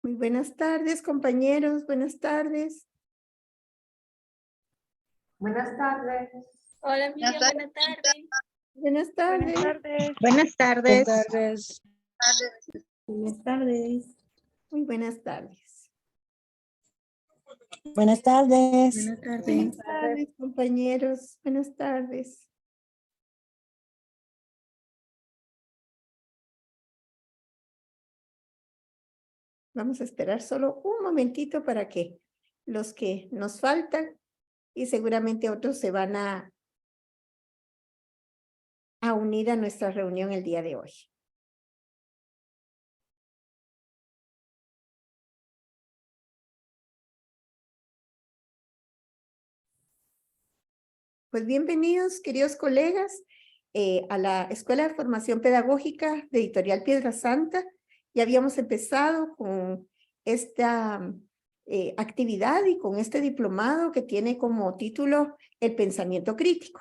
Muy buenas tardes, compañeros. Buenas tardes. Buenas tardes. Hola, Miriam, buenas tardes. Buenas tardes. Buenas tardes. Buenas tardes. Buenas tardes. Muy buenas tardes. Buenas tardes. Buenas tardes. Buenas tardes, compañeros. Buenas tardes. Vamos a esperar solo un momentito para que los que nos faltan y seguramente otros se van a unir a nuestra reunión el día de hoy. Pues bienvenidos, queridos colegas, a la Escuela de Formación Pedagógica de Editorial Piedra Santa. Ya habíamos empezado con esta actividad y con este diplomado que tiene como título El pensamiento crítico.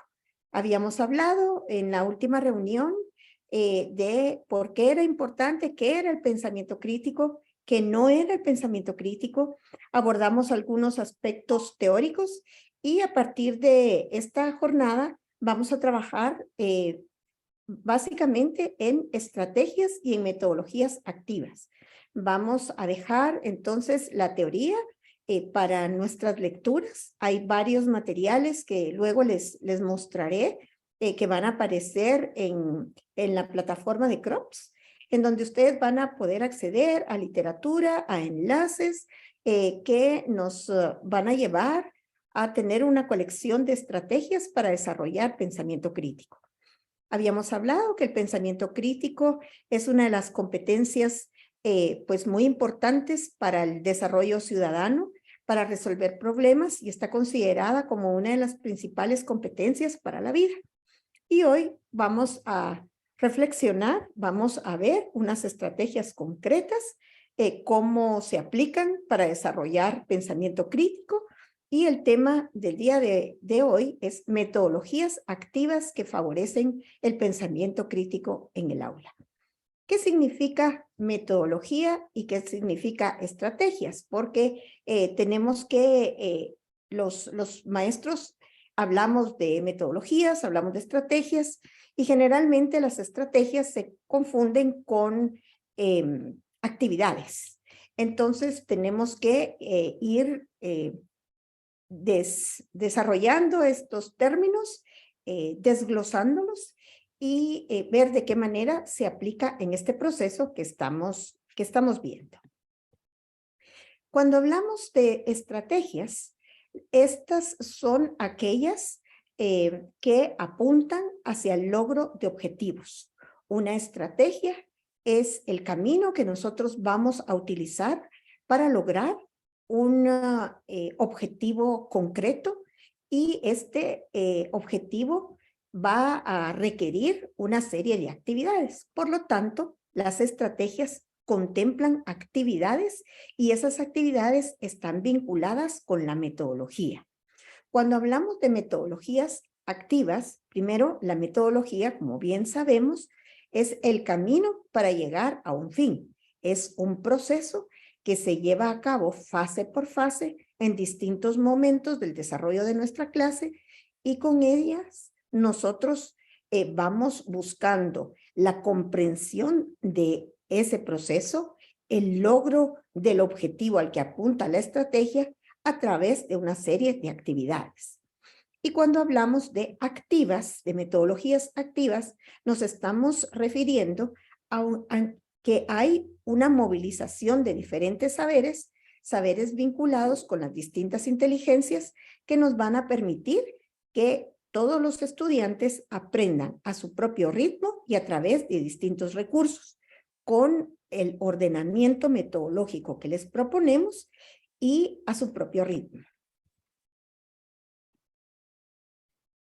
Habíamos hablado en la última reunión de por qué era importante, qué era el pensamiento crítico, qué no era el pensamiento crítico. Abordamos algunos aspectos teóricos y a partir de esta jornada vamos a trabajar básicamente en estrategias y en metodologías activas. Vamos a dejar entonces la teoría para nuestras lecturas. Hay varios materiales que luego les mostraré que van a aparecer en la plataforma de CROPS, en donde ustedes van a poder acceder a literatura, a enlaces que nos van a llevar a tener una colección de estrategias para desarrollar pensamiento crítico. Habíamos hablado que el pensamiento crítico es una de las competencias pues muy importantes para el desarrollo ciudadano, para resolver problemas y está considerada como una de las principales competencias para la vida. Y hoy vamos a reflexionar, vamos a ver unas estrategias concretas, cómo se aplican para desarrollar pensamiento crítico. Y el tema del día de hoy es metodologías activas que favorecen el pensamiento crítico en el aula. ¿Qué significa metodología y qué significa estrategias? Porque tenemos que, los maestros hablamos de metodologías, hablamos de estrategias y generalmente las estrategias se confunden con actividades. Entonces tenemos que ir desarrollando estos términos, desglosándolos y ver de qué manera se aplica en este proceso que estamos viendo. Cuando hablamos de estrategias, estas son aquellas que apuntan hacia el logro de objetivos. Una estrategia es el camino que nosotros vamos a utilizar para lograr un objetivo concreto y este objetivo va a requerir una serie de actividades. Por lo tanto, las estrategias contemplan actividades y esas actividades están vinculadas con la metodología. Cuando hablamos de metodologías activas, primero la metodología, como bien sabemos, es el camino para llegar a un fin. Es un proceso que se lleva a cabo fase por fase en distintos momentos del desarrollo de nuestra clase y con ellas nosotros vamos buscando la comprensión de ese proceso, el logro del objetivo al que apunta la estrategia a través de una serie de actividades. Y cuando hablamos de activas, de metodologías activas, nos estamos refiriendo a que hay una movilización de diferentes saberes, saberes vinculados con las distintas inteligencias que nos van a permitir que todos los estudiantes aprendan a su propio ritmo y a través de distintos recursos, con el ordenamiento metodológico que les proponemos y a su propio ritmo.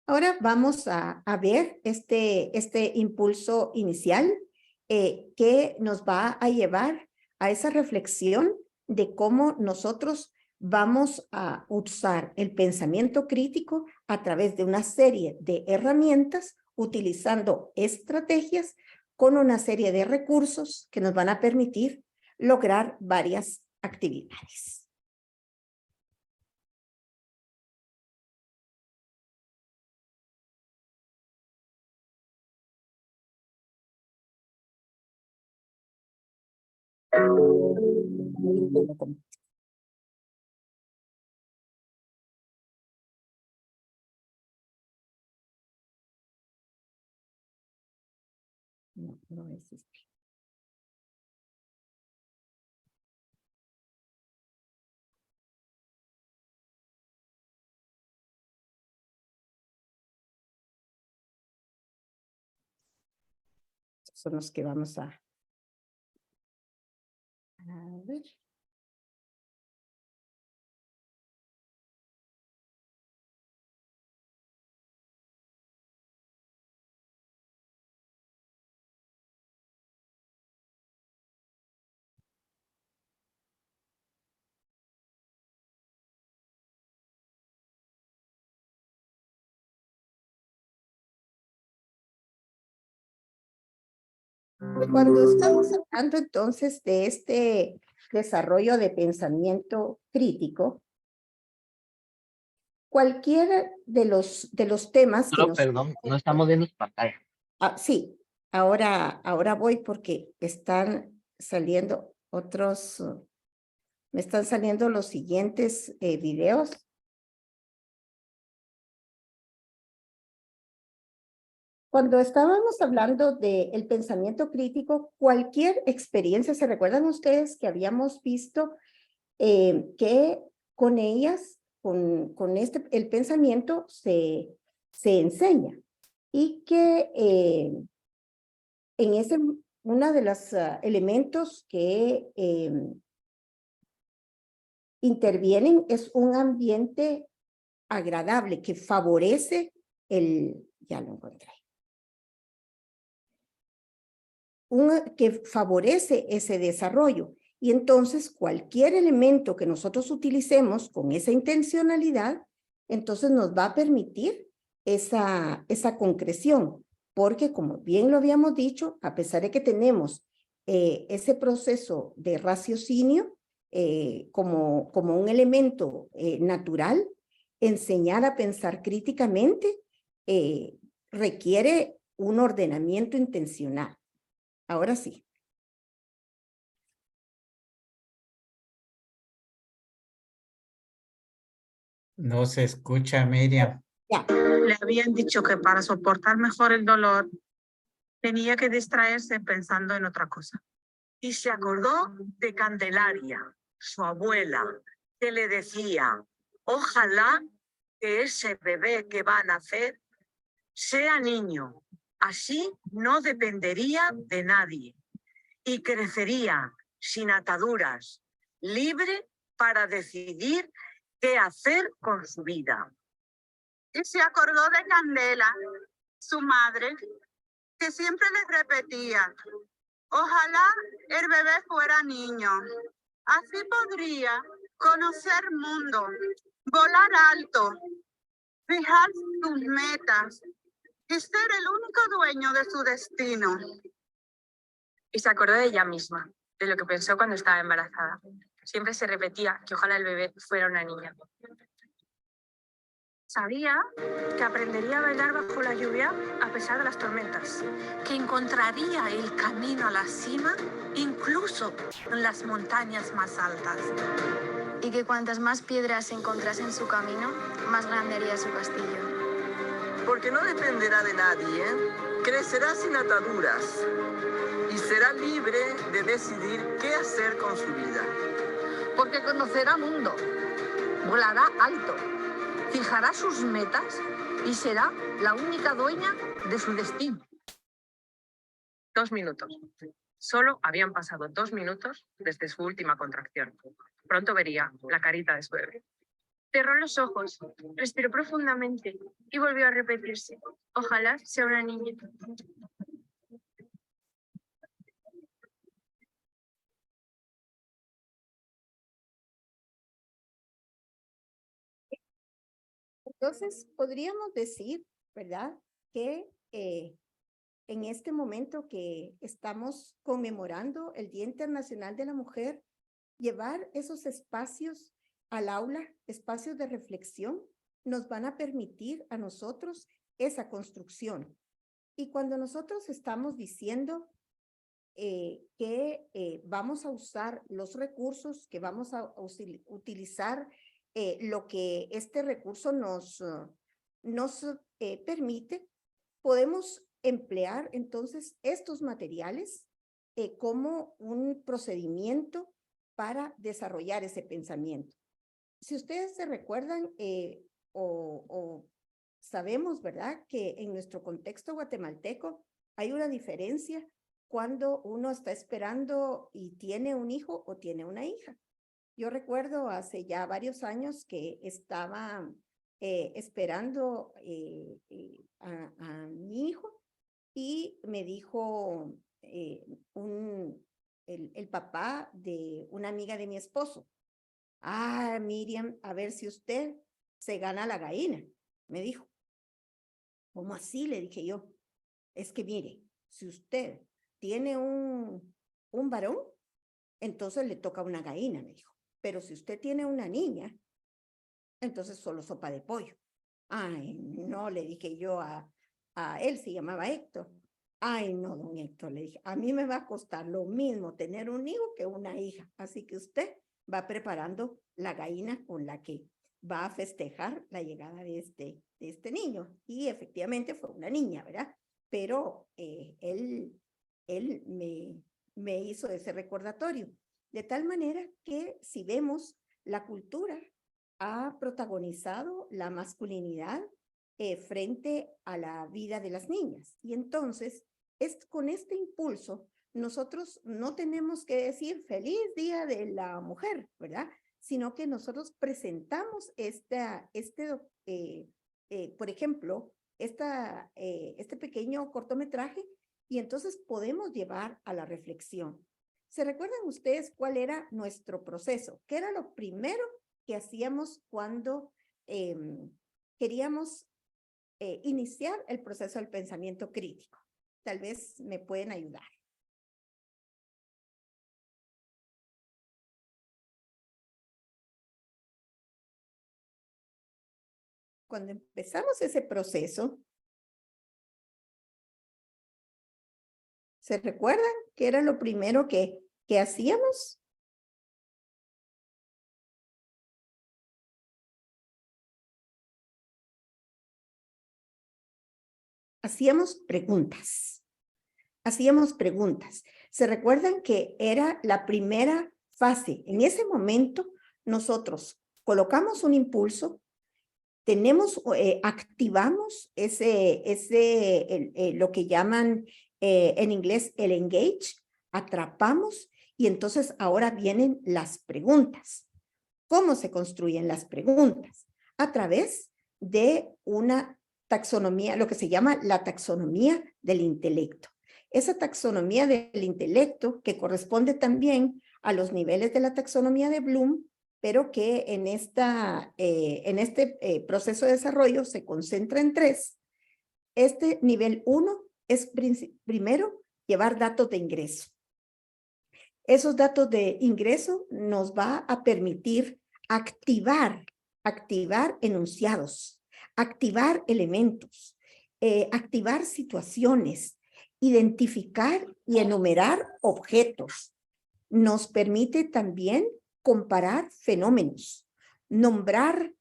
Ahora vamos a ver este impulso inicial que nos va a llevar a esa reflexión de cómo nosotros vamos a usar el pensamiento crítico a través de una serie de herramientas, utilizando estrategias con una serie de recursos que nos van a permitir lograr varias actividades. No, no es este. Son los que vamos a ver. Cuando estamos hablando entonces de este desarrollo de pensamiento crítico, cualquiera de los temas que nos... Perdón, no estamos viendo su pantalla. Sí, ahora voy porque están saliendo otros, me están saliendo los siguientes videos. Cuando estábamos hablando del pensamiento crítico, cualquier experiencia, ¿se recuerdan ustedes que habíamos visto que con ellas, con el pensamiento se enseña? Y que en ese, uno de los elementos que intervienen es un ambiente agradable que favorece ya lo encontré. Que favorece ese desarrollo. Y entonces cualquier elemento que nosotros utilicemos con esa intencionalidad, entonces nos va a permitir esa concreción. Porque como bien lo habíamos dicho, a pesar de que tenemos ese proceso de raciocinio como un elemento natural, enseñar a pensar críticamente requiere un ordenamiento intencional. Ahora sí. No se escucha, Miriam. Ya. Le habían dicho que para soportar mejor el dolor tenía que distraerse pensando en otra cosa. Y se acordó de Candelaria, su abuela, que le decía, ojalá que ese bebé que va a nacer sea niño, así no dependería de nadie y crecería sin ataduras, libre para decidir qué hacer con su vida. Y se acordó de Candela, su madre, que siempre le repetía, ojalá el bebé fuera niño. Así podría conocer mundo, volar alto, fijar sus metas y ser el único dueño de su destino. Y se acordó de ella misma, de lo que pensó cuando estaba embarazada. Siempre se repetía que ojalá el bebé fuera una niña. Sabía que aprendería a bailar bajo la lluvia a pesar de las tormentas. Que encontraría el camino a la cima, incluso en las montañas más altas. Y que cuantas más piedras encontrase en su camino, más grande haría su castillo. Porque no dependerá de nadie, crecerá sin ataduras y será libre de decidir qué hacer con su vida. Porque conocerá mundo, volará alto, fijará sus metas y será la única dueña de su destino. 2 minutos. Solo habían pasado 2 minutos desde su última contracción. Pronto vería la carita de su bebé. Cerró los ojos, respiró profundamente y volvió a repetirse. Ojalá sea una niña. Entonces, podríamos decir, ¿verdad? Que en este momento que estamos conmemorando el Día Internacional de la Mujer, llevar esos espacios al aula, espacios de reflexión, nos van a permitir a nosotros esa construcción. Y cuando nosotros estamos diciendo que vamos a usar los recursos, que vamos a utilizar lo que este recurso nos permite, podemos emplear entonces estos materiales como un procedimiento para desarrollar ese pensamiento. Si ustedes se recuerdan o sabemos, ¿verdad?, que en nuestro contexto guatemalteco hay una diferencia cuando uno está esperando y tiene un hijo o tiene una hija. Yo recuerdo hace ya varios años que estaba esperando a mi hijo y me dijo el papá de una amiga de mi esposo: ah, Miriam, a ver si usted se gana la gallina, me dijo. ¿Cómo así? Le dije yo. Es que mire, si usted tiene un varón, entonces le toca una gallina, me dijo. Pero si usted tiene una niña, entonces solo sopa de pollo. Ay, no, le dije yo a él, se llamaba Héctor. Ay, no, don Héctor, le dije, a mí me va a costar lo mismo tener un hijo que una hija. Así que usted va preparando la gallina con la que va a festejar la llegada de este niño. Y efectivamente fue una niña, ¿verdad? Pero él me hizo ese recordatorio. De tal manera que si vemos, la cultura ha protagonizado la masculinidad frente a la vida de las niñas. Y entonces, con este impulso, nosotros no tenemos que decir feliz día de la mujer, ¿verdad? Sino que nosotros presentamos por ejemplo, este pequeño cortometraje y entonces podemos llevar a la reflexión. ¿Se recuerdan ustedes cuál era nuestro proceso? ¿Qué era lo primero que hacíamos cuando queríamos iniciar el proceso del pensamiento crítico? Tal vez me pueden ayudar. Cuando empezamos ese proceso, ¿se recuerdan qué era lo primero que hacíamos? Hacíamos preguntas. Hacíamos preguntas. ¿Se recuerdan que era la primera fase? En ese momento, nosotros colocamos un impulso, activamos lo que llaman en inglés el engage, atrapamos y entonces ahora vienen las preguntas. ¿Cómo se construyen las preguntas? A través de una taxonomía, lo que se llama la taxonomía del intelecto. Esa taxonomía del intelecto que corresponde también a los niveles de la taxonomía de Bloom, pero que en este proceso de desarrollo se concentra en 3. Este nivel 1 es primero llevar datos de ingreso. Esos datos de ingreso nos va a permitir activar enunciados, activar elementos, activar situaciones, identificar y enumerar objetos. Nos permite también comparar fenómenos, nombrar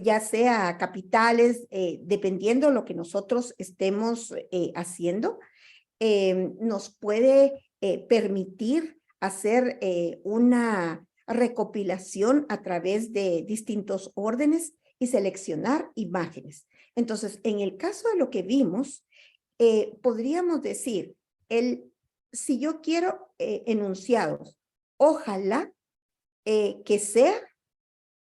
ya sea capitales, dependiendo de lo que nosotros estemos haciendo, nos puede permitir hacer una recopilación a través de distintos órdenes y seleccionar imágenes. Entonces, en el caso de lo que vimos, podríamos decir, si yo quiero enunciados, ojalá que sea,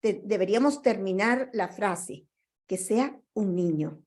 deberíamos terminar la frase, que sea un niño.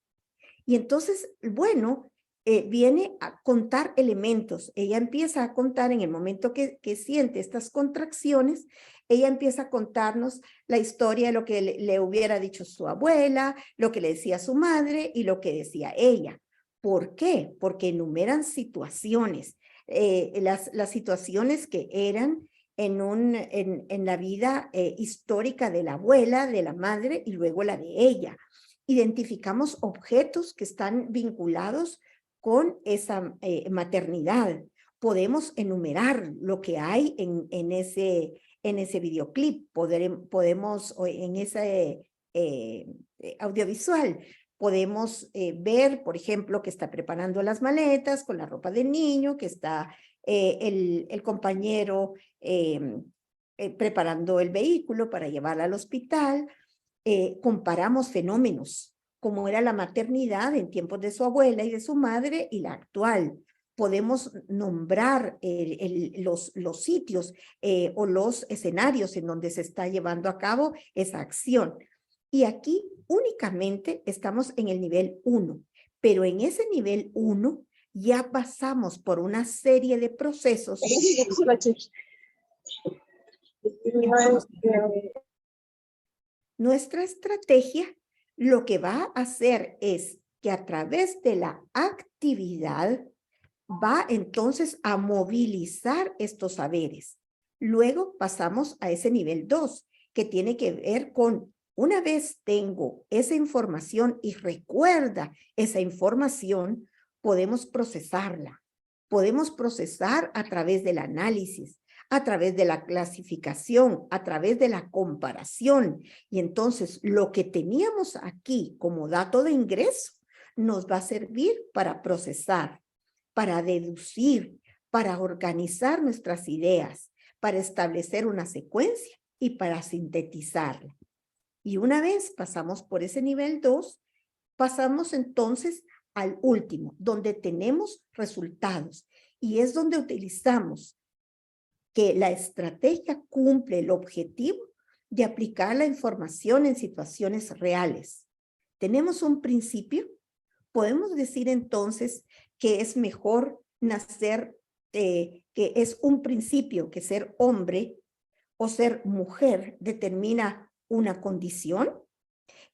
Y entonces, bueno, viene a contar elementos. Ella empieza a contar en el momento que siente estas contracciones, ella empieza a contarnos la historia de lo que le hubiera dicho su abuela, lo que le decía su madre y lo que decía ella. ¿Por qué? Porque enumeran situaciones, las situaciones que eran en la vida histórica de la abuela, de la madre y luego la de ella. Identificamos objetos que están vinculados con esa maternidad. Podemos enumerar lo que hay en ese videoclip, podemos en ese audiovisual. Podemos ver, por ejemplo, que está preparando las maletas con la ropa del niño, que está el compañero preparando el vehículo para llevarla al hospital. Comparamos fenómenos, como era la maternidad en tiempos de su abuela y de su madre y la actual. Podemos nombrar los sitios o los escenarios en donde se está llevando a cabo esa acción. Y aquí únicamente estamos en el nivel 1, pero en ese nivel 1 ya pasamos por una serie de procesos. Nuestra estrategia lo que va a hacer es que a través de la actividad va entonces a movilizar estos saberes. Luego pasamos a ese nivel 2, que tiene que ver con una vez tengo esa información y recuerda esa información, podemos procesarla. Podemos procesar a través del análisis, a través de la clasificación, a través de la comparación. Y entonces lo que teníamos aquí como dato de ingreso nos va a servir para procesar, para deducir, para organizar nuestras ideas, para establecer una secuencia y para sintetizarla. Y una vez pasamos por ese nivel 2, pasamos entonces al último, donde tenemos resultados. Y es donde utilizamos que la estrategia cumple el objetivo de aplicar la información en situaciones reales. Tenemos un principio. Podemos decir entonces que es mejor nacer, que es un principio que ser hombre o ser mujer determina una condición.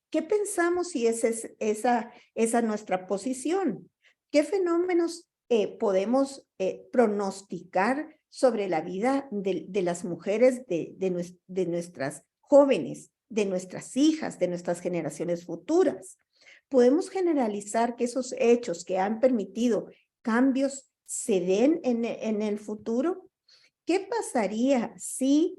¿Qué pensamos si esa es nuestra posición? ¿Qué fenómenos podemos pronosticar sobre la vida de las mujeres, de nuestras jóvenes, de nuestras hijas, de nuestras generaciones futuras? Podemos generalizar que esos hechos que han permitido cambios se den en el futuro. ¿Qué pasaría si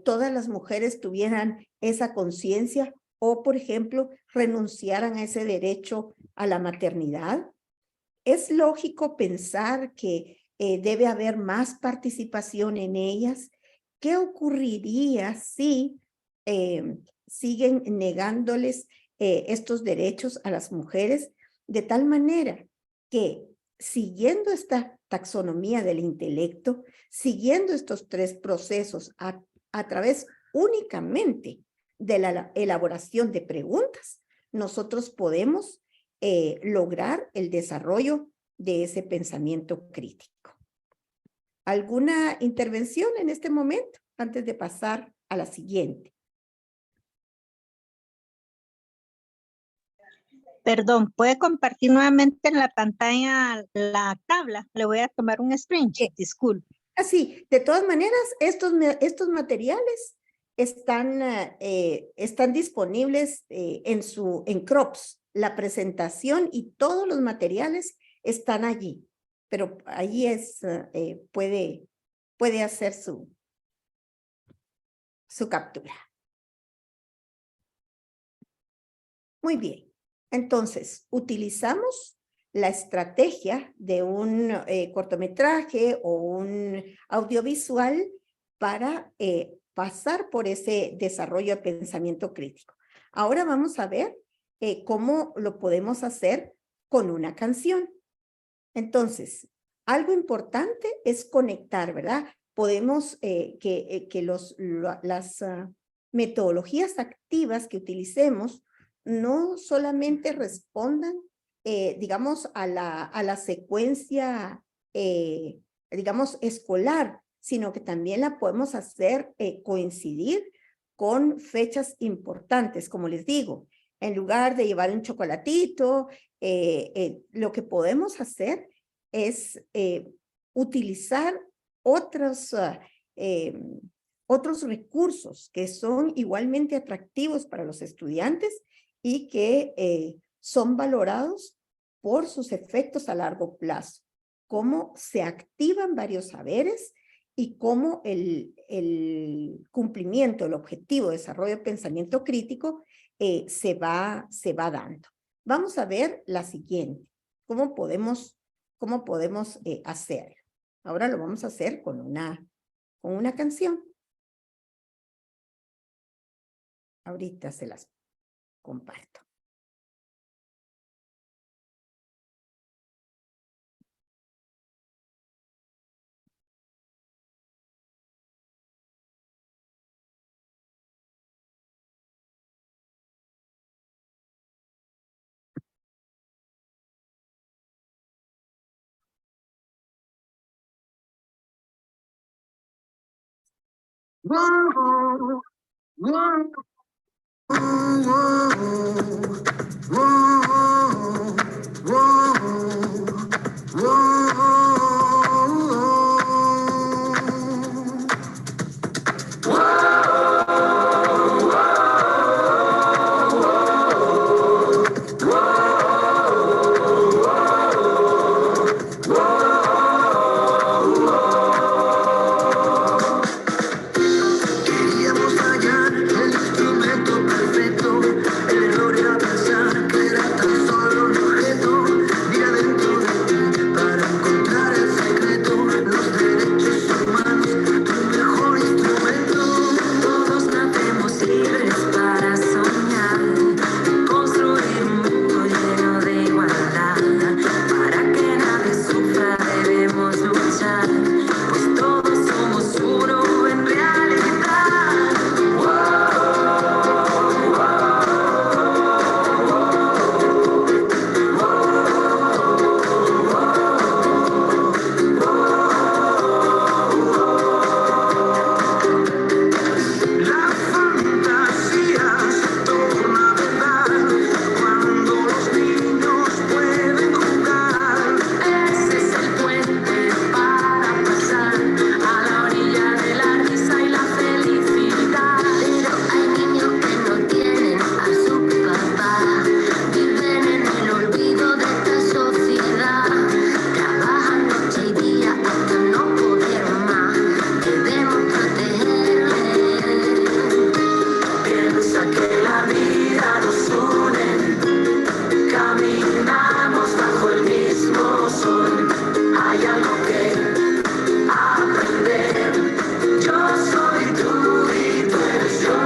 todas las mujeres tuvieran esa conciencia o, por ejemplo, renunciaran a ese derecho a la maternidad? Es lógico pensar que debe haber más participación en ellas. ¿Qué ocurriría si siguen negándoles estos derechos a las mujeres de tal manera que, siguiendo esta taxonomía del intelecto, siguiendo estos 3 procesos a través únicamente de la elaboración de preguntas, nosotros podemos lograr el desarrollo de ese pensamiento crítico? ¿Alguna intervención en este momento antes de pasar a la siguiente? Perdón, ¿puede compartir nuevamente en la pantalla la tabla? Le voy a tomar un screenshot, disculpe. Así, de todas maneras, estos materiales están disponibles en CROPS. La presentación y todos los materiales están allí, pero allí puede hacer su captura. Muy bien. Entonces, utilizamos la estrategia de un cortometraje o un audiovisual para pasar por ese desarrollo de pensamiento crítico. Ahora vamos a ver cómo lo podemos hacer con una canción. Entonces, algo importante es conectar, ¿verdad? Podemos las metodologías activas que utilicemos no solamente respondan, digamos, a la secuencia, digamos, escolar, sino que también la podemos hacer coincidir con fechas importantes, como les digo. En lugar de llevar un chocolatito, lo que podemos hacer es utilizar otros recursos que son igualmente atractivos para los estudiantes y que son valorados por sus efectos a largo plazo, cómo se activan varios saberes y cómo el cumplimiento, el objetivo de desarrollo de pensamiento crítico se va dando. Vamos a ver la siguiente, cómo podemos hacerlo. Ahora lo vamos a hacer con una canción. Ahorita se las comparto. Queríamos hallar el instrumento perfecto, el error era pensar que era tan solo un objeto. Mira dentro de ti para encontrar el secreto, los derechos humanos, tu mejor instrumento. Todos nacemos libres para soñar, construir un mundo lleno de igualdad. Para que nadie sufra debemos luchar, pues todos somos uno en realidad. La fantasía se torna verdad cuando los niños pueden jugar. Ese es el puente para pasar a la orilla de la risa y la felicidad. Pero hay niños que no tienen a su papá, viven en el olvido de esta sociedad, trabajan noche y día hasta no poder más. Debemos protegerles. Piensa que la vida nos une, caminamos bajo el mismo sol. Hay algo que aprender. Yo soy tú y tú eres yo.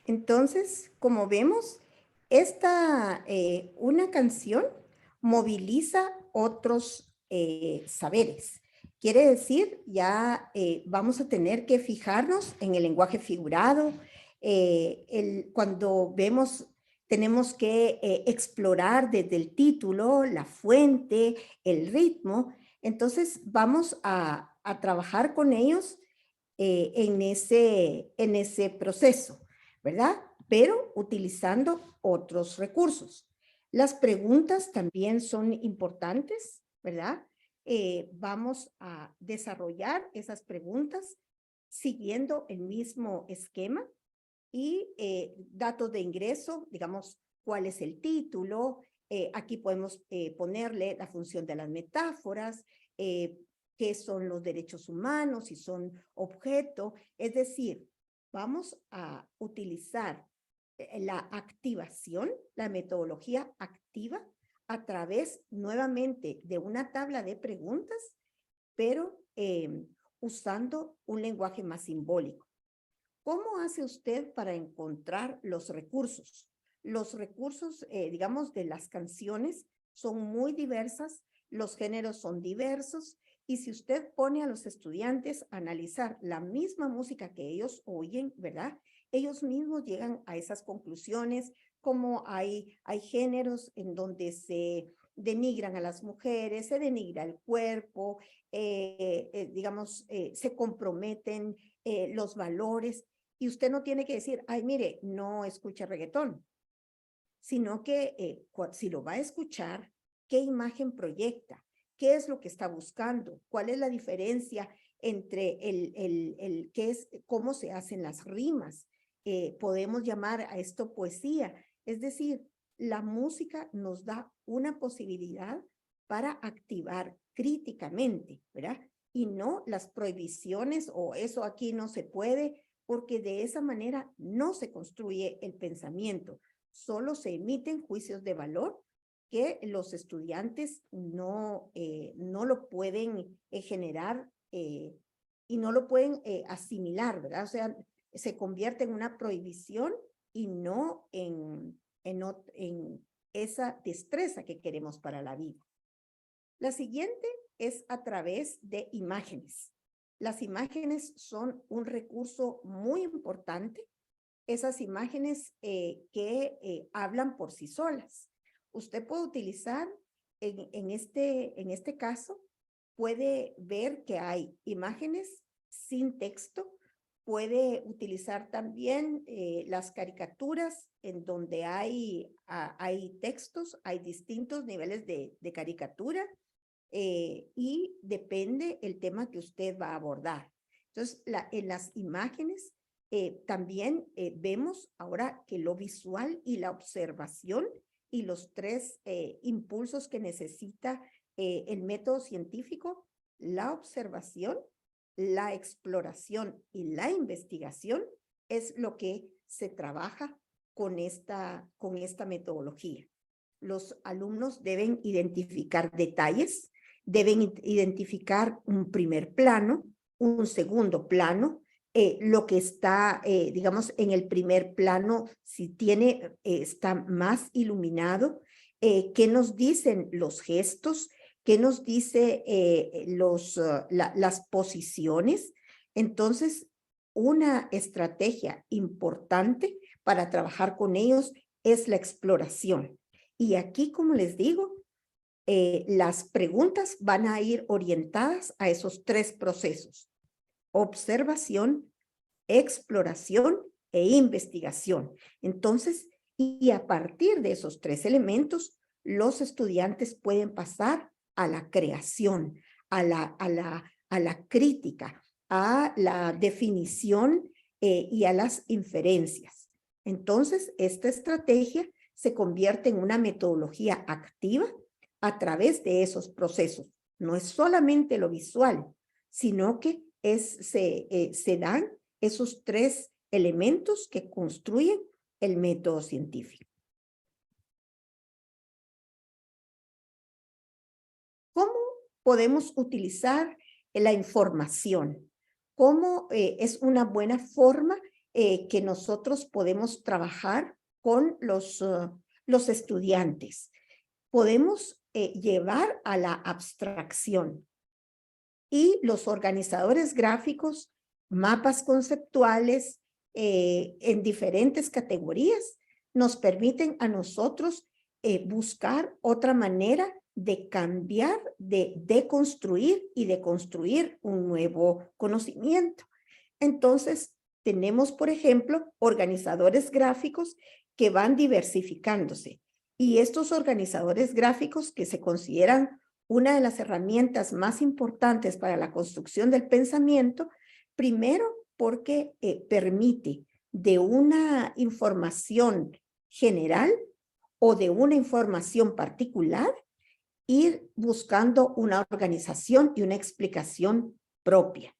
Entonces, como vemos, una canción moviliza otros saberes. Quiere decir, ya vamos a tener que fijarnos en el lenguaje figurado. Cuando vemos, tenemos que explorar desde el título, la fuente, el ritmo. Entonces, vamos a trabajar con ellos en ese proceso, ¿verdad? Pero utilizando otros recursos. Las preguntas también son importantes, ¿verdad? Vamos a desarrollar esas preguntas siguiendo el mismo esquema y datos de ingreso, digamos, cuál es el título. Aquí podemos ponerle la función de las metáforas, qué son los derechos humanos, si son objeto. Es decir, vamos a utilizar la activación, la metodología activa a través nuevamente de una tabla de preguntas, pero usando un lenguaje más simbólico. ¿Cómo hace usted para encontrar los recursos? Los recursos, digamos, de las canciones son muy diversas, los géneros son diversos, y si usted pone a los estudiantes a analizar la misma música que ellos oyen, ¿verdad? Ellos mismos llegan a esas conclusiones como hay géneros en donde se denigran a las mujeres, se denigra el cuerpo, digamos, se comprometen los valores, y usted no tiene que decir, ay, mire, no escucha reggaetón, sino que si lo va a escuchar, ¿qué imagen proyecta? ¿Qué es lo que está buscando? ¿Cuál es la diferencia entre qué es, cómo se hacen las rimas? Podemos llamar a esto poesía. Es decir, la música nos da una posibilidad para activar críticamente, ¿verdad? Y no las prohibiciones o eso aquí no se puede, porque de esa manera no se construye el pensamiento. Solo se emiten juicios de valor que los estudiantes no lo pueden generar y no lo pueden asimilar, ¿verdad? O sea, se convierte en una prohibición y no en esa destreza que queremos para la vida. La siguiente es a través de imágenes. Las imágenes son un recurso muy importante. Esas imágenes que hablan por sí solas. Usted puede utilizar, en este caso, puede ver que hay imágenes sin texto, puede utilizar también las caricaturas en donde hay textos, hay distintos niveles de caricatura y depende el tema que usted va a abordar. Entonces, en las imágenes también vemos ahora que lo visual y la observación y los tres impulsos que necesita el método científico, la observación, la exploración y la investigación es lo que se trabaja con esta metodología. Los alumnos deben identificar detalles, deben identificar un primer plano, un segundo plano, lo que está, digamos, en el primer plano, si está más iluminado, qué nos dicen los gestos, qué nos dice las posiciones. Entonces, una estrategia importante para trabajar con ellos es la exploración. Y aquí, como les digo, las preguntas van a ir orientadas a esos tres procesos: observación, exploración e investigación. Entonces, y a partir de esos tres elementos, los estudiantes pueden pasar a la creación, a la crítica, a la definición y a las inferencias. Entonces, esta estrategia se convierte en una metodología activa a través de esos procesos. No es solamente lo visual, sino que se dan esos tres elementos que construyen el método científico. ¿Cómo podemos utilizar la información? ¿Cómo es una buena forma que nosotros podemos trabajar con los estudiantes? Podemos llevar a la abstracción. Y los organizadores gráficos, mapas conceptuales en diferentes categorías, nos permiten a nosotros buscar otra manera de cambiar, de deconstruir y de construir un nuevo conocimiento. Entonces, tenemos, por ejemplo, organizadores gráficos que van diversificándose. Y estos organizadores gráficos que se consideran una de las herramientas más importantes para la construcción del pensamiento, primero porque permite de una información general o de una información particular ir buscando una organización y una explicación propia.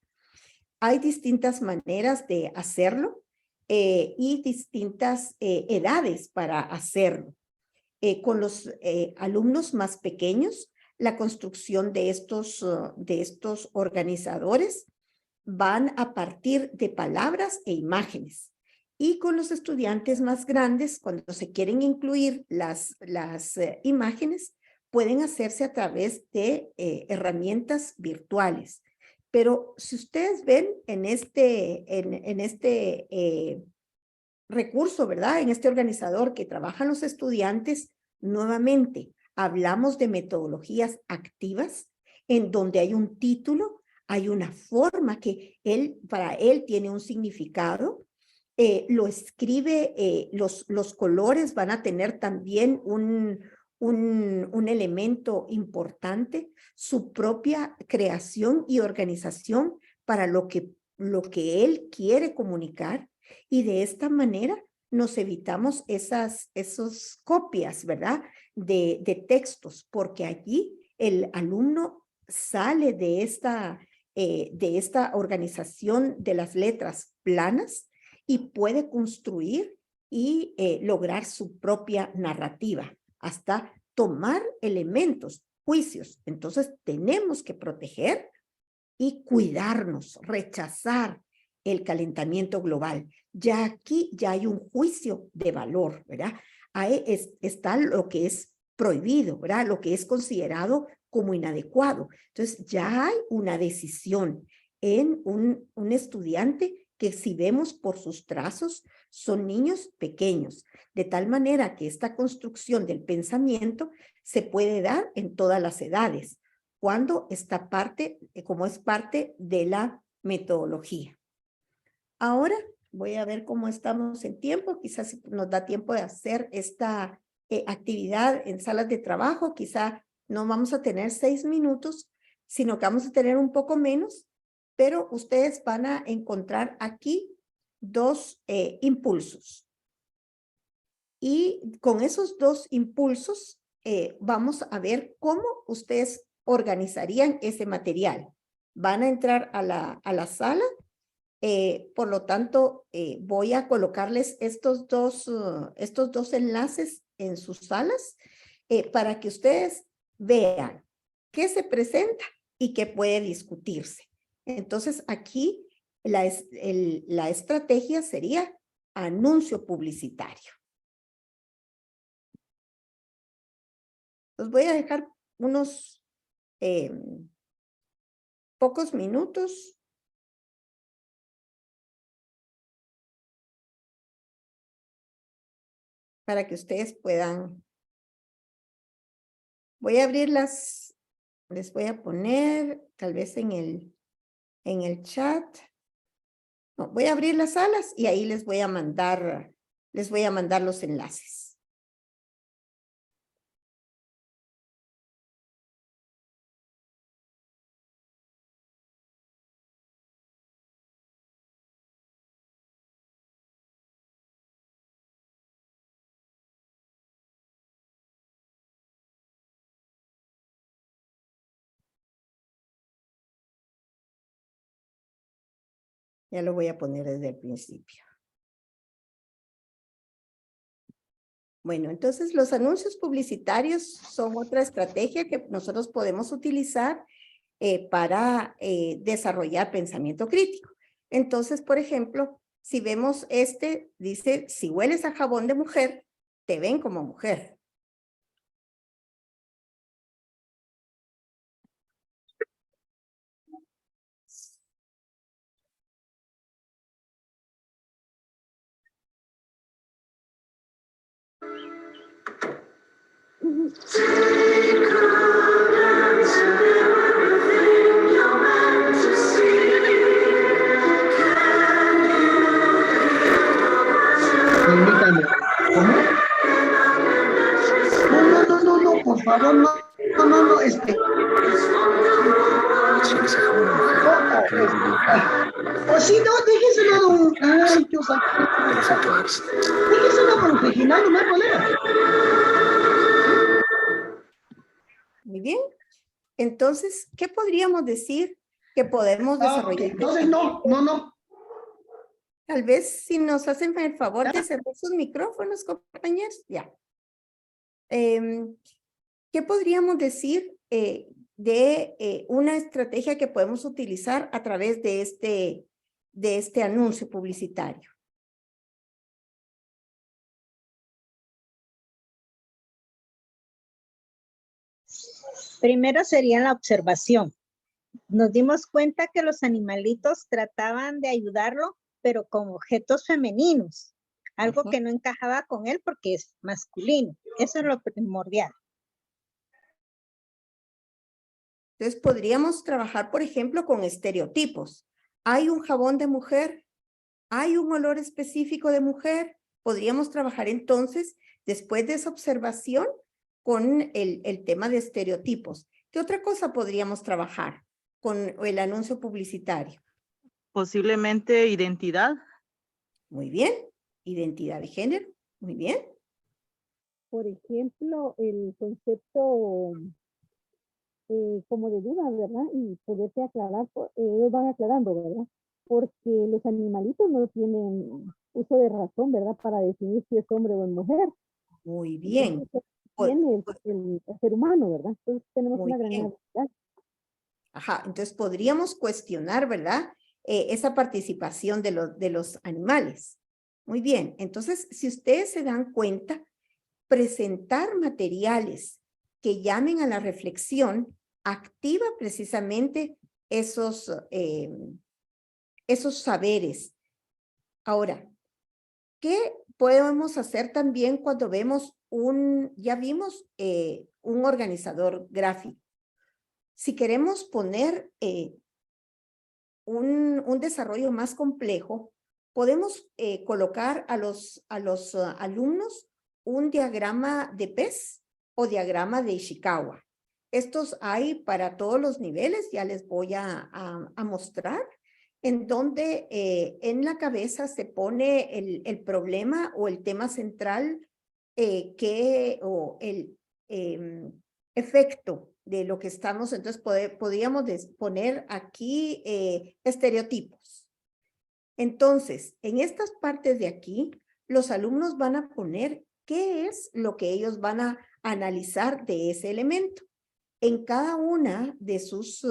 Hay distintas maneras de hacerlo y distintas edades para hacerlo. Con los alumnos más pequeños, la construcción de estos organizadores van a partir de palabras e imágenes. Y con los estudiantes más grandes, cuando se quieren incluir las imágenes, pueden hacerse a través de herramientas virtuales. Pero si ustedes ven en este recurso, ¿verdad? En este organizador que trabajan los estudiantes, nuevamente hablamos de metodologías activas en donde hay un título, hay una forma que para él tiene un significado, lo escribe, los colores van a tener también un elemento importante, su propia creación y organización para lo que él quiere comunicar, y de esta manera nos evitamos esas copias, ¿verdad? De textos, porque allí el alumno sale de esta organización de las letras planas y puede construir y lograr su propia narrativa, hasta tomar elementos, juicios. Entonces tenemos que proteger y cuidarnos, rechazar el calentamiento global. Ya aquí ya hay un juicio de valor, ¿verdad? Ahí está lo que es prohibido, ¿verdad? Lo que es considerado como inadecuado. Entonces ya hay una decisión en un estudiante que, si vemos por sus trazos, son niños pequeños, de tal manera que esta construcción del pensamiento se puede dar en todas las edades, cuando esta parte, como es parte de la metodología. Ahora voy a ver cómo estamos en tiempo, quizás nos da tiempo de hacer esta actividad en salas de trabajo, quizá no vamos a tener 6 minutos, sino que vamos a tener un poco menos, pero ustedes van a encontrar aquí 2 impulsos. Y con esos 2 impulsos vamos a ver cómo ustedes organizarían ese material. Van a entrar a la sala, por lo tanto voy a colocarles estos dos enlaces en sus salas para que ustedes vean qué se presenta y qué puede discutirse. Entonces aquí la estrategia sería anuncio publicitario. Los voy a dejar unos pocos minutos para que ustedes puedan. Voy a abrirlas, les voy a poner tal vez en el chat. No, voy a abrir las salas y ahí les voy a mandar los enlaces. Ya lo voy a poner desde el principio. Bueno, entonces los anuncios publicitarios son otra estrategia que nosotros podemos utilizar para desarrollar pensamiento crítico. Entonces, por ejemplo, si vemos dice, si hueles a jabón de mujer, te ven como mujer. Permítame. ¿Cómo? No, por favor, no, O si no, déjeselo a un... Ay, Dios santo. Déjeselo a un original, no hay problema. Muy bien. Entonces, ¿qué podríamos decir que podemos desarrollar? Entonces, no. Tal vez si nos hacen el favor de cerrar sus micrófonos, compañeros. Ya. ¿Qué podríamos decir de una estrategia que podemos utilizar a través de este anuncio publicitario? Primero sería la observación. Nos dimos cuenta que los animalitos trataban de ayudarlo, pero con objetos femeninos. algo Ujú. que no encajaba con él porque es masculino. Eso es lo primordial. Entonces podríamos trabajar, por ejemplo, con estereotipos. ¿Hay un jabón de mujer? ¿Hay un olor específico de mujer? Podríamos trabajar entonces, después de esa observación, con el tema de estereotipos. ¿Qué otra cosa podríamos trabajar con el anuncio publicitario? Posiblemente identidad. Muy bien. Identidad de género. Muy bien. Por ejemplo, el concepto como de duda, ¿verdad? Y poderte aclarar, ellos van aclarando, ¿verdad? Porque los animalitos no tienen uso de razón, ¿verdad? Para definir si es hombre o es mujer. Muy bien. Entonces, tiene el ser humano, ¿verdad? Entonces tenemos Muy una gran bien. habilidad. Ajá, entonces podríamos cuestionar, ¿verdad? Esa participación de los animales. Muy bien, entonces si ustedes se dan cuenta, presentar materiales que llamen a la reflexión activa precisamente esos saberes. Ahora, ¿qué podemos hacer también cuando vemos ya vimos un organizador gráfico? Si queremos poner un desarrollo más complejo, podemos colocar a los alumnos un diagrama de pez o diagrama de Ishikawa. Estos hay para todos los niveles, ya les voy a mostrar, en donde en la cabeza se pone el problema o el tema central o el efecto de lo que estamos, entonces podríamos poner aquí estereotipos. Entonces, en estas partes de aquí, los alumnos van a poner qué es lo que ellos van a analizar de ese elemento. En cada una de sus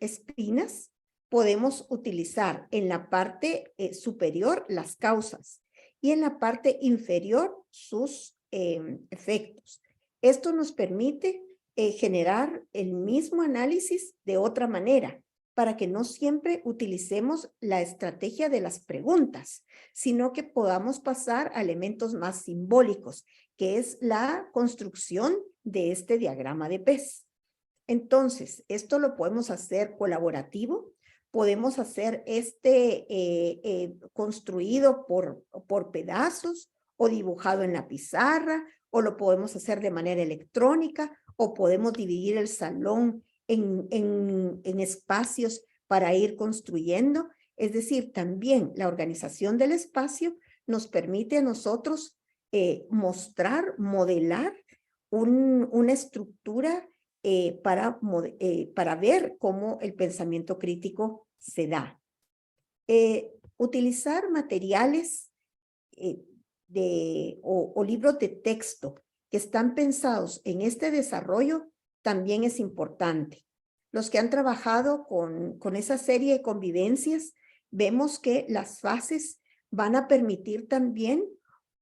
espinas, podemos utilizar en la parte superior las causas y en la parte inferior sus efectos. Esto nos permite generar el mismo análisis de otra manera, para que no siempre utilicemos la estrategia de las preguntas, sino que podamos pasar a elementos más simbólicos, que es la construcción de este diagrama de pez. Entonces, esto lo podemos hacer colaborativo, podemos hacer construido por pedazos o dibujado en la pizarra, o lo podemos hacer de manera electrónica, o podemos dividir el salón en espacios para ir construyendo. Es decir, también la organización del espacio nos permite a nosotros mostrar, modelar una estructura para ver cómo el pensamiento crítico se da. Utilizar materiales o libros de texto que están pensados en este desarrollo también es importante. Los que han trabajado con esa serie de convivencias, vemos que las fases van a permitir también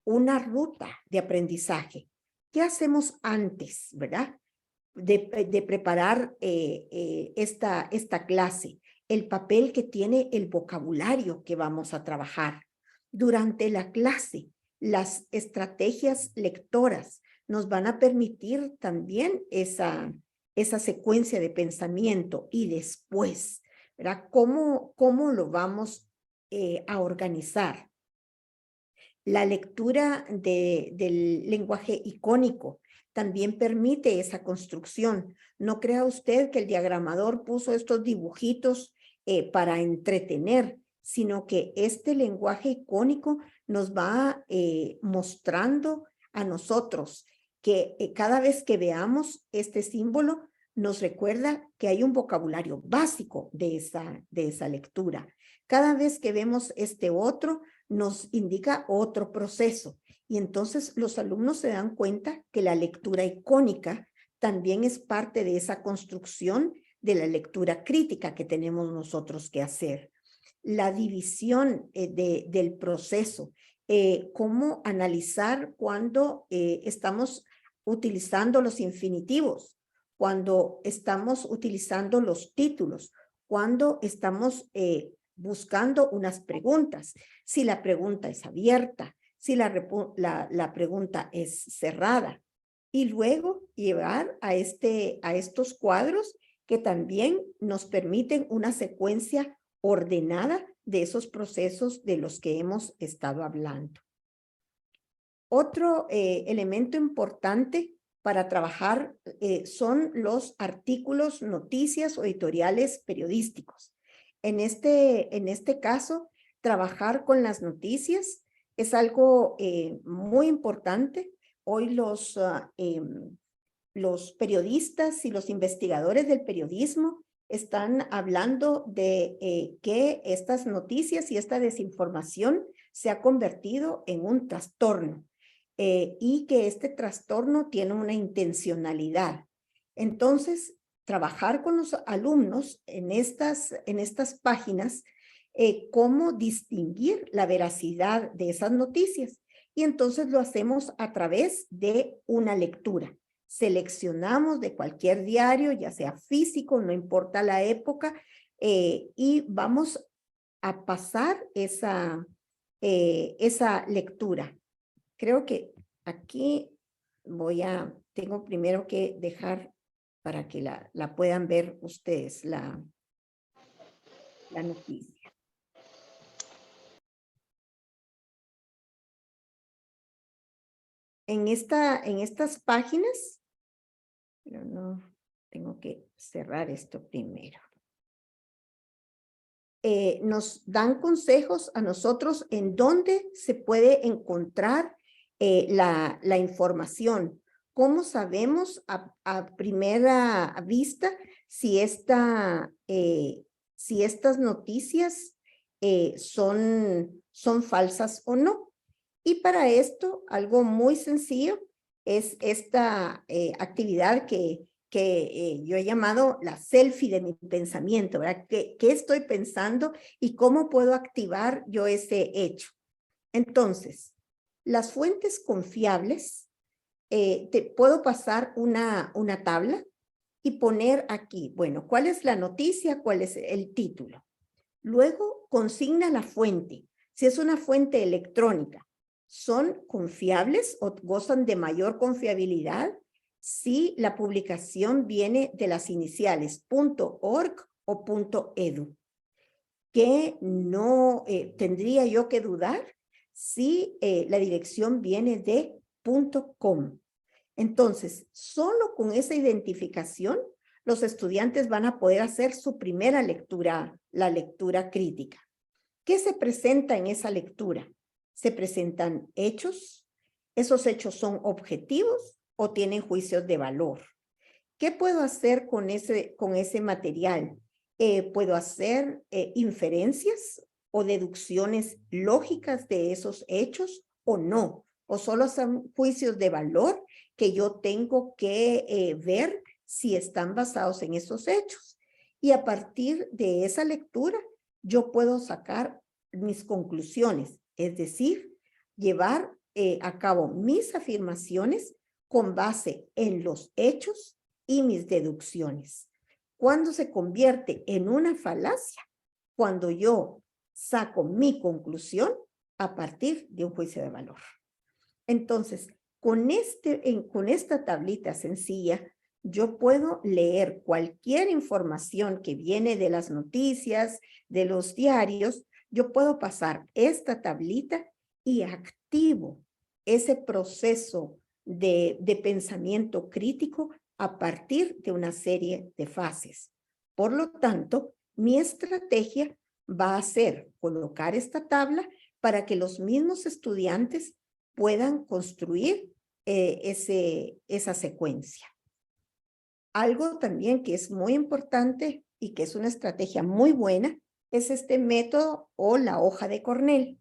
una ruta de aprendizaje. ¿Qué hacemos antes, verdad? De preparar esta clase, el papel que tiene el vocabulario que vamos a trabajar. Durante la clase, las estrategias lectoras nos van a permitir también esa secuencia de pensamiento y después, ¿verdad? ¿Cómo lo vamos a organizar? La lectura del lenguaje icónico también permite esa construcción. No crea usted que el diagramador puso estos dibujitos para entretener, sino que este lenguaje icónico nos va mostrando a nosotros que cada vez que veamos este símbolo, nos recuerda que hay un vocabulario básico de esa lectura. Cada vez que vemos este otro, nos indica otro proceso. Y entonces los alumnos se dan cuenta que la lectura icónica también es parte de esa construcción de la lectura crítica que tenemos nosotros que hacer. La división del proceso, cómo analizar cuando estamos utilizando los infinitivos, cuando estamos utilizando los títulos, cuando estamos buscando unas preguntas. Si la pregunta es abierta, si la pregunta es cerrada. Y luego llevar a estos cuadros que también nos permiten una secuencia ordenada de esos procesos de los que hemos estado hablando. Otro elemento importante para trabajar son los artículos, noticias o editoriales periodísticos. En este caso, trabajar con las noticias es algo muy importante. Hoy los periodistas y los investigadores del periodismo están hablando de que estas noticias y esta desinformación se ha convertido en un trastorno y que este trastorno tiene una intencionalidad. Entonces, trabajar con los alumnos en estas páginas, cómo distinguir la veracidad de esas noticias. Y entonces lo hacemos a través de una lectura. Seleccionamos de cualquier diario, ya sea físico, no importa la época, y vamos a pasar esa lectura. Creo que aquí tengo primero que dejar para que la puedan ver ustedes, la noticia. En estas páginas, pero no, tengo que cerrar esto primero. Nos dan consejos a nosotros en dónde se puede encontrar la información. ¿Cómo sabemos a primera vista si estas noticias son falsas o no? Y para esto, algo muy sencillo es esta actividad que yo he llamado la selfie de mi pensamiento, ¿verdad? ¿Qué estoy pensando y cómo puedo activar yo ese hecho? Entonces, las fuentes confiables, te puedo pasar una tabla y poner aquí, bueno, ¿cuál es la noticia? ¿Cuál es el título? Luego, consigna la fuente. Si es una fuente electrónica, ¿son confiables o gozan de mayor confiabilidad si la publicación viene de las iniciales .org o .edu? Que no tendría yo que dudar si la dirección viene de .com. Entonces, solo con esa identificación, los estudiantes van a poder hacer su primera lectura, la lectura crítica. ¿Qué se presenta en esa lectura? Se presentan hechos. ¿Esos hechos son objetivos o tienen juicios de valor? ¿Qué puedo hacer con ese material? ¿Puedo hacer inferencias o deducciones lógicas de esos hechos o no? ¿O solo son juicios de valor que yo tengo que ver si están basados en esos hechos? Y a partir de esa lectura, yo puedo sacar mis conclusiones. Es decir, llevar a cabo mis afirmaciones con base en los hechos y mis deducciones. ¿Cuándo se convierte en una falacia? Cuando yo saco mi conclusión a partir de un juicio de valor. Entonces, con esta tablita sencilla, yo puedo leer cualquier información que viene de las noticias, de los diarios. Yo puedo pasar esta tablita y activo ese proceso de pensamiento crítico a partir de una serie de fases. Por lo tanto, mi estrategia va a ser colocar esta tabla para que los mismos estudiantes puedan construir esa secuencia. Algo también que es muy importante y que es una estrategia muy buena es este método o la hoja de Cornell.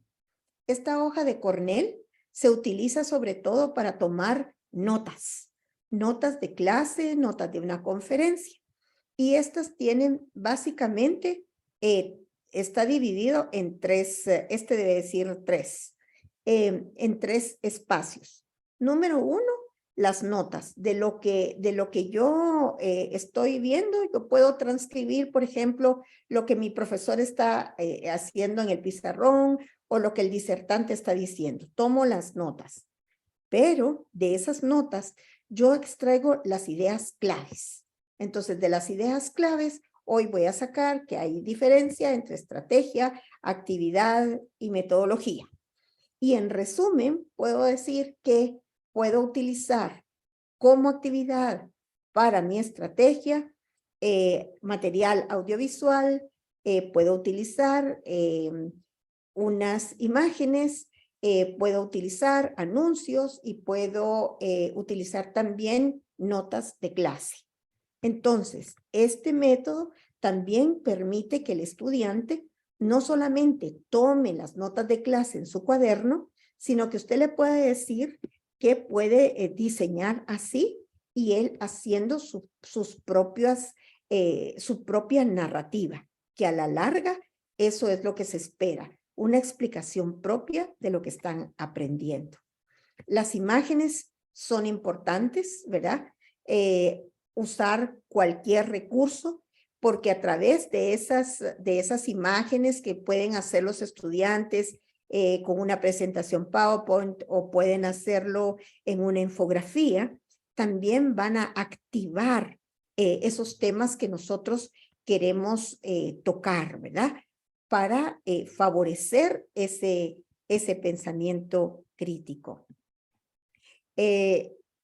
Esta hoja de Cornell se utiliza sobre todo para tomar notas de clase, notas de una conferencia. Y estas tienen básicamente, está dividido en tres, debe decir tres, en tres espacios. Número 1, las notas de lo que yo estoy viendo. Yo puedo transcribir, por ejemplo, lo que mi profesor está haciendo en el pizarrón o lo que el disertante está diciendo. Tomo las notas, pero de esas notas yo extraigo las ideas claves. Entonces, de las ideas claves, hoy voy a sacar que hay diferencia entre estrategia, actividad y metodología. Y en resumen, puedo decir que puedo utilizar como actividad para mi estrategia material audiovisual, puedo utilizar unas imágenes, puedo utilizar anuncios y puedo utilizar también notas de clase. Entonces, este método también permite que el estudiante no solamente tome las notas de clase en su cuaderno, sino que usted le puede decir que puede diseñar así y él haciendo su propia narrativa, que a la larga eso es lo que se espera, una explicación propia de lo que están aprendiendo. Las imágenes son importantes, ¿verdad? Usar cualquier recurso, porque a través de esas imágenes que pueden hacer los estudiantes con una presentación PowerPoint o pueden hacerlo en una infografía, también van a activar esos temas que nosotros queremos tocar, ¿verdad? Para favorecer ese pensamiento crítico.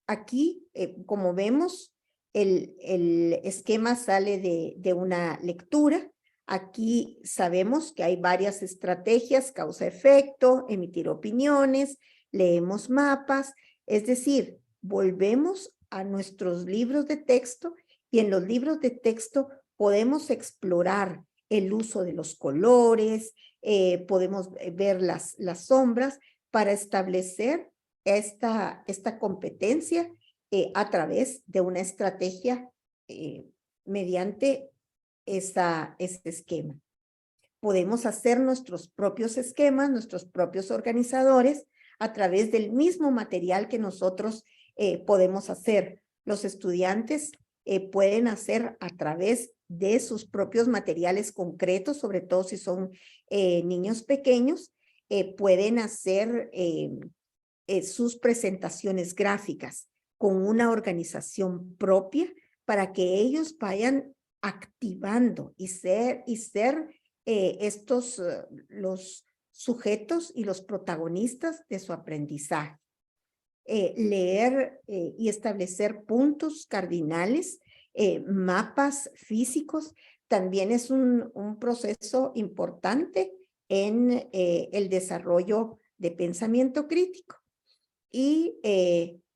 Aquí, como vemos, el esquema sale de una lectura. Aquí sabemos que hay varias estrategias, causa-efecto, emitir opiniones, leemos mapas, es decir, volvemos a nuestros libros de texto y en los libros de texto podemos explorar el uso de los colores, podemos ver las sombras para establecer esta competencia a través de una estrategia mediante ese esquema. Podemos hacer nuestros propios esquemas, nuestros propios organizadores a través del mismo material que nosotros podemos hacer. Los estudiantes pueden hacer a través de sus propios materiales concretos, sobre todo si son niños pequeños, pueden hacer sus presentaciones gráficas con una organización propia para que ellos vayan activando y ser los sujetos y los protagonistas de su aprendizaje. Leer y establecer puntos cardinales, mapas físicos, también es un proceso importante en el desarrollo de pensamiento crítico. Y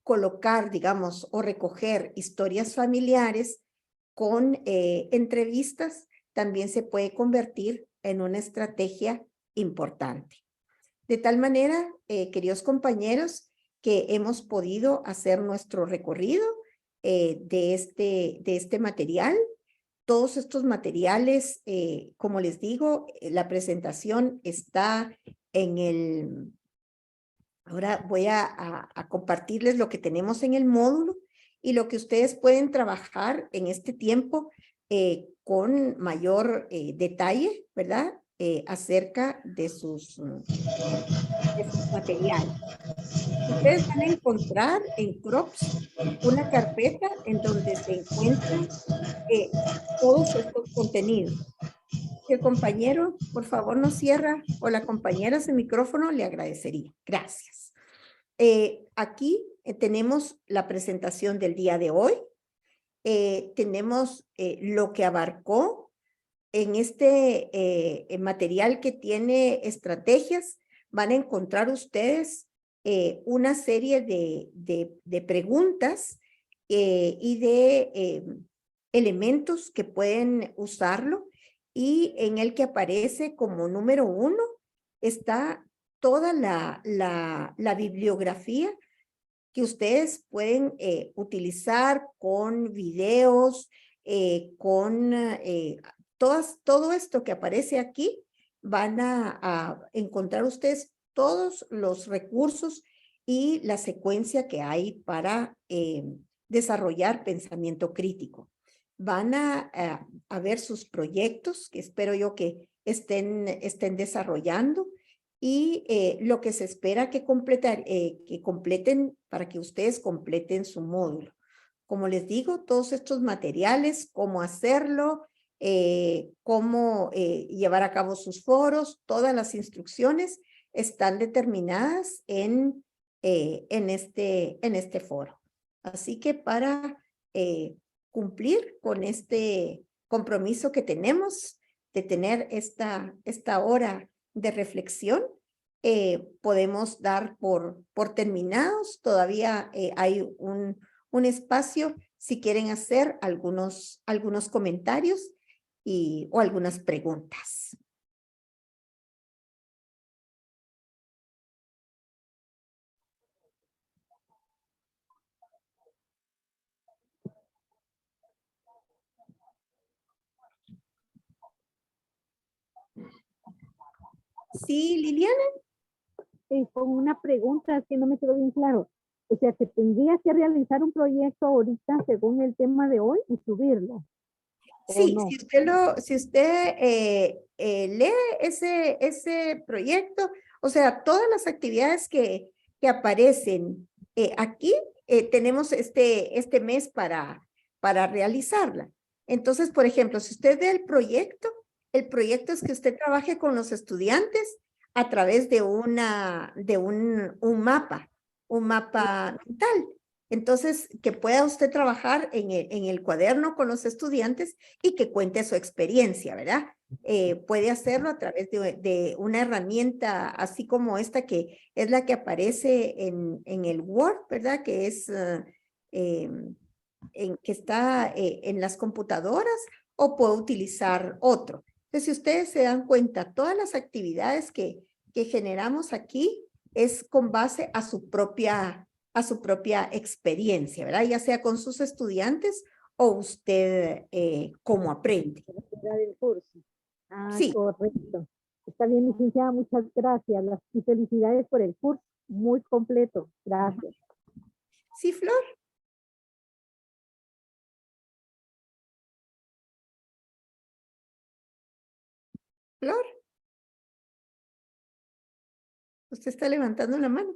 colocar, digamos, o recoger historias familiares con entrevistas también se puede convertir en una estrategia importante. De tal manera, queridos compañeros, que hemos podido hacer nuestro recorrido de este material. Todos estos materiales, como les digo, la presentación está en el... Ahora voy a compartirles lo que tenemos en el módulo y lo que ustedes pueden trabajar en este tiempo con mayor detalle, ¿verdad? Acerca de sus materiales. Ustedes van a encontrar en CROPS una carpeta en donde se encuentran todos estos contenidos. Si el compañero, por favor, no cierra o la compañera su micrófono, le agradecería. Gracias. Aquí tenemos la presentación del día de hoy. Tenemos lo que abarcó en este material que tiene estrategias. Van a encontrar ustedes una serie de preguntas y de elementos que pueden usarlo, y en el que aparece como número 1 está toda la bibliografía que ustedes pueden utilizar con videos, todo esto que aparece aquí. Van a encontrar ustedes todos los recursos y la secuencia que hay para desarrollar pensamiento crítico. Van a ver sus proyectos, que espero yo que estén desarrollando, y lo que se espera que completen para que ustedes completen su módulo. Como les digo, todos estos materiales, cómo hacerlo, cómo llevar a cabo sus foros, todas las instrucciones están determinadas en este foro. Así que para cumplir con este compromiso que tenemos de tener esta hora de reflexión, podemos dar por terminados. Todavía hay un espacio si quieren hacer algunos comentarios o algunas preguntas. Sí, Liliana. Con una pregunta que no me quedó bien claro. O sea, que tendría que realizar un proyecto ahorita según el tema de hoy y subirlo. Sí, no? si usted lee ese proyecto, o sea, todas las actividades que aparecen aquí, tenemos este mes para realizarla. Entonces, por ejemplo, si usted ve el proyecto es que usted trabaje con los estudiantes a través de un mapa mental. Entonces, que pueda usted trabajar en el cuaderno con los estudiantes y que cuente su experiencia, ¿verdad? Puede hacerlo a través de una herramienta así como esta, que es la que aparece en el Word, ¿verdad? Que es, que está en las computadoras, o puede utilizar otro. Entonces, si ustedes se dan cuenta, todas las actividades que generamos aquí es con base a su propia experiencia, ¿verdad? Ya sea con sus estudiantes o usted cómo aprende. Del curso. Sí. Correcto. Está bien, licenciada, muchas gracias. Y felicidades por el curso, muy completo. Gracias. Sí, Flor. Flor. Usted está levantando la mano.